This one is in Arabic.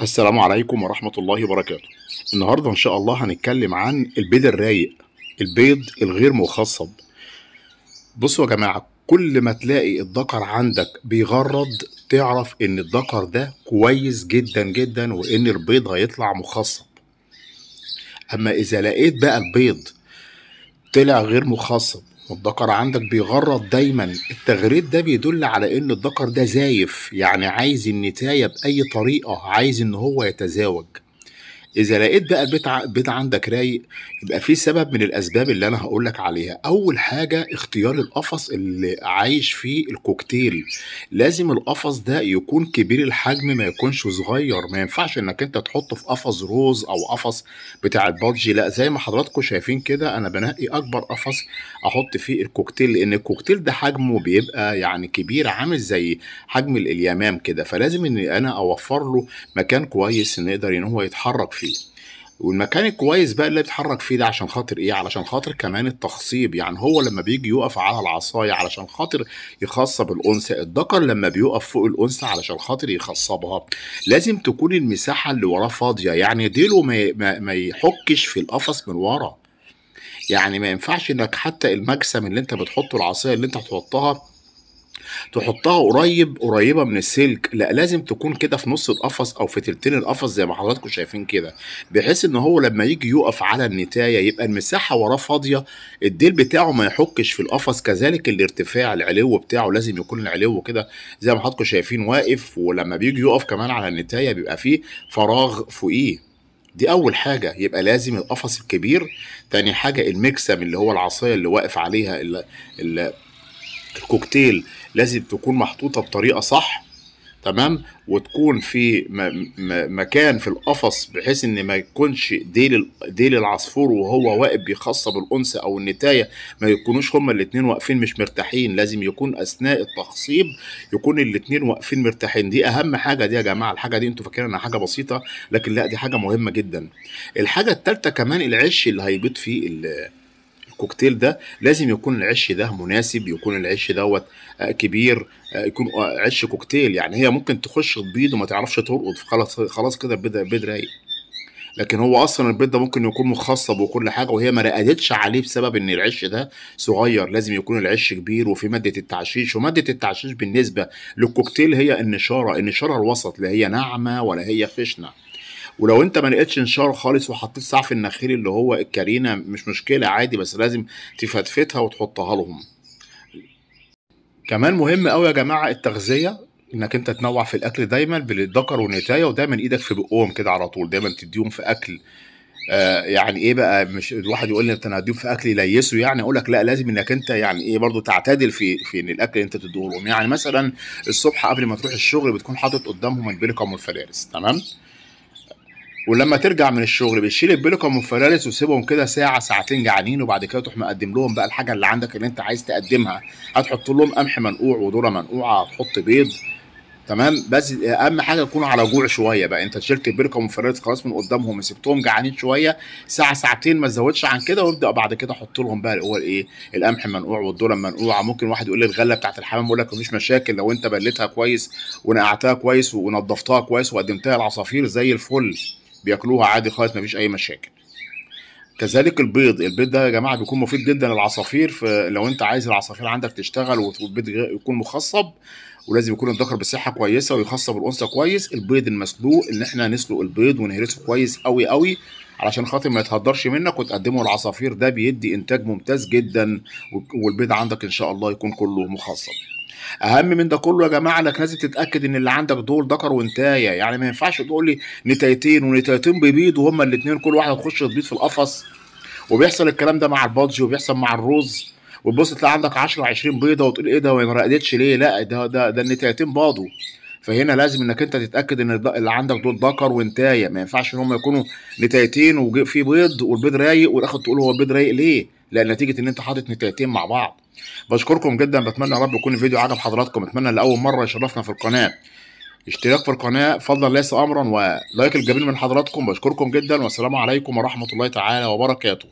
السلام عليكم ورحمة الله وبركاته. النهاردة إن شاء الله هنتكلم عن البيض الرايق، البيض الغير مخصب. بصوا يا جماعة، كل ما تلاقي الذكر عندك بيغرد تعرف إن الذكر ده كويس جدا جدا وإن البيض هيطلع مخصب. أما إذا لقيت بقى البيض طلع غير مخصب والذكر عندك بيغرد دايما، التغريد ده بيدل على ان الذكر ده زايف، يعني عايز النتاية بأي طريقة، عايز ان هو يتزاوج. اذا لقيت بقى البيت عندك رايق، يبقى في سبب من الاسباب اللي انا هقولك عليها. اول حاجة اختيار القفص اللي عايش فيه الكوكتيل. لازم القفص ده يكون كبير الحجم، ما يكونش صغير. ما ينفعش انك انت تحطه في قفص روز او قفص بتاع البادجي، لا، زي ما حضراتكم شايفين كده انا بنقي اكبر قفص احط فيه الكوكتيل، لان الكوكتيل ده حجمه بيبقى يعني كبير، عامل زي حجم اليمام كده. فلازم ان انا اوفر له مكان كويس ان يقدر ان هو يتحرك فيه. والمكان الكويس بقى اللي بيتحرك فيه ده عشان خاطر ايه؟ علشان خاطر كمان التخصيب. يعني هو لما بيجي يقف على العصاية علشان خاطر يخصب الانثى، الذكر لما بيقف فوق الانثى علشان خاطر يخصبها لازم تكون المساحة اللي وراه فاضية، يعني ديله ما يحكش في القفص من ورا. يعني ما ينفعش انك حتى المجسم اللي انت بتحطه، العصاية اللي انت تحطها قريبه من السلك، لا، لازم تكون كده في نص القفص او في تلتين القفص زي ما حضراتكم شايفين كده، بحيث ان هو لما يجي يقف على النتايه يبقى المساحه وراه فاضيه، الديل بتاعه ما يحكش في القفص. كذلك الارتفاع، العلو بتاعه لازم يكون العلو كده زي ما حضراتكم شايفين واقف، ولما بيجي يقف كمان على النتايه بيبقى فيه فراغ فوقيه. دي اول حاجه، يبقى لازم القفص الكبير. تاني حاجه المكسم اللي هو العصايه اللي واقف عليها الكوكتيل لازم تكون محطوطة بطريقة صح، تمام، وتكون في مكان في القفص بحيث ان ما يكونش ديل العصفور وهو واقف بيخصب الانثى او النتايه ما يكونوش هما الاتنين واقفين مش مرتاحين. لازم يكون اثناء التخصيب يكون الاتنين واقفين مرتاحين. دي اهم حاجه دي يا جماعه. الحاجه دي انتوا فاكرين انها حاجه بسيطه، لكن لا، دي حاجه مهمه جدا. الحاجه الثالثه كمان العش اللي هيبيض فيه الكوكتيل ده، لازم يكون العش ده مناسب، يكون العش دوت كبير، يكون عش كوكتيل. يعني هي ممكن تخش تبيض وما تعرفش ترقد، خلاص خلاص كده البيض رايق. لكن هو اصلا البيض ده ممكن يكون مخصب وكل حاجه وهي ما رقدتش عليه بسبب ان العش ده صغير. لازم يكون العش كبير وفي ماده التعشيش. وماده التعشيش بالنسبه للكوكتيل هي النشاره الوسط، لا هي ناعمه ولا هي خشنه. ولو انت ما لقيتش نشار خالص وحطيت سعف النخيل اللي هو الكرينه مش مشكله عادي، بس لازم تفتفتها وتحطها لهم. كمان مهم قوي يا جماعه التغذيه، انك انت تنوع في الاكل دايما بالذكر والنتايه، ودايما ايدك في بقهم كده على طول، دايما تديهم في اكل. يعني ايه بقى؟ مش الواحد يقول لي انت انا هديهم في اكل يليسوا، يعني اقول لك لا، لازم انك انت يعني ايه برضو تعتدل في ان الاكل اللي انت تديه لهم. يعني مثلا الصبح قبل ما تروح الشغل بتكون حاطط قدامهم البركه والفلارس، تمام، ولما ترجع من الشغل بتشيل البلكم والفرارس وتسيبهم كده ساعه ساعتين جعانين، وبعد كده تروح مقدم لهم بقى الحاجه اللي عندك اللي انت عايز تقدمها. هتحط لهم قمح منقوع وذره منقوعه، هتحط بيض، تمام. بس اهم حاجه يكونوا على جوع شويه بقى. انت شلت البركه والفرارس خلاص من قدامهم وسبتهم جعانين شويه ساعه ساعتين، ما تزودش عن كده، وابدا بعد كده حط لهم بقى اللي هو الايه، القمح المنقوع والذره المنقوعه. ممكن واحد يقول لي الغله بتاعت الحمام، اقول لك مفيش مشاكل، لو انت بليتها كويس ونقعتها كويس ونضفتها كويس وقدمتها للعصافير زي الفل، بياكلوها عادي خالص، مفيش اي مشاكل. كذلك البيض ده يا جماعه بيكون مفيد جدا للعصافير. فلو انت عايز العصافير عندك تشتغل والبيض يكون مخصب، ولازم يكون الذكر بصحه كويسه ويخصب الانثى كويس، البيض المسلوق ان احنا نسلق البيض ونهرسه كويس قوي قوي علشان خاطر ما يتهدرش منك وتقدمه للعصافير، ده بيدي انتاج ممتاز جدا، والبيض عندك ان شاء الله يكون كله مخصب. اهم من ده كله يا جماعه انك لازم تتاكد ان اللي عندك دول ذكر وانتايه. يعني ما ينفعش تقول لي نتايتين ونتايتين بيبيضوا هما الاثنين كل واحده تخش تبيض في القفص. وبيحصل الكلام ده مع البادجي وبيحصل مع الرز، وتبص تلاقي عندك 10 20 بيضه وتقول ايه ده وما رقدتش ليه؟ لا، ده النتايتين باضوا. فهنا لازم انك انت تتاكد ان اللي عندك دول ذكر وانتايه. ما ينفعش ان هم يكونوا نتايتين وفي بيض والبيض رايق والاخر تقول هو البيض رايق ليه؟ لا، نتيجه ان انت حاطط نتايتين مع بعض. بشكركم جدا، بتمنى يا رب يكون الفيديو عجب حضراتكم. اتمنى لاول مره يشرفنا في القناه اشتراك في القناه فضلا ليس امرا، ولايك الجميل من حضراتكم. بشكركم جدا والسلام عليكم ورحمه الله تعالى وبركاته.